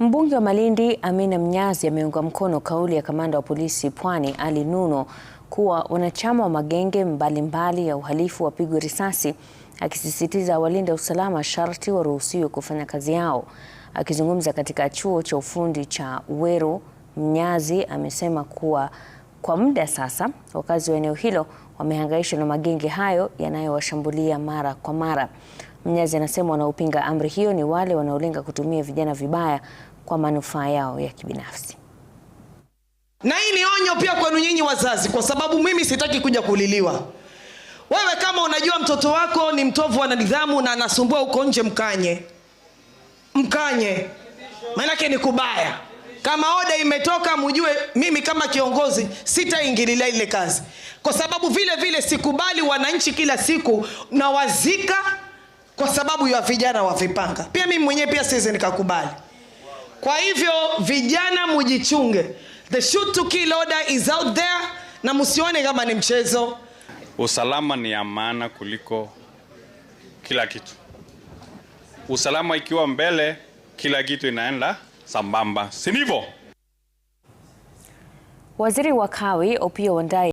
Mbunge wa Malindi Amina Mnyazi ameunga mkono kauli ya kamanda wa polisi Pwani Ali Nuno kuwa wanachama wa magenge mbalimbali ya uhalifu wapigwe risasi, akisisitiza walinda usalama sharti waruhusiwe kufanya kazi yao. Akizungumza katika chuo cha ufundi cha Uweru, Mnyazi amesema kuwa kwa muda sasa wakazi wa eneo hilo wamehangaishwa na magenge hayo yanayowashambulia mara kwa mara. Mnyazi anasema wanaopinga amri hiyo ni wale wanaolenga kutumia vijana vibaya kwa manufaa yao ya kibinafsi. Na hii ni onyo pia kwenu nyinyi wazazi, kwa sababu mimi sitaki kuja kuliliwa. Wewe kama unajua mtoto wako ni mtovu wa nidhamu na anasumbua huko nje, mkanye. Maana ni kubaya. Kama oda imetoka, mjue mimi kama kiongozi sitaingililia ile kazi. Kwa sababu vile sikubali wananchi kila siku na wazika kwa sababu ya vijana wa vipanga. Pia mimi mwenyewe pia siwezi nikakubali. Kwa hivyo vijana mujichunge. The shoot to kill order is out there, na msione kama ni mchezo. Usalama ni amana kuliko kila kitu. Usalama ikiwa mbele, kila kitu inaenda sambamba. Si ndivyo? Waziri wa Kawi Opiyo Wandayi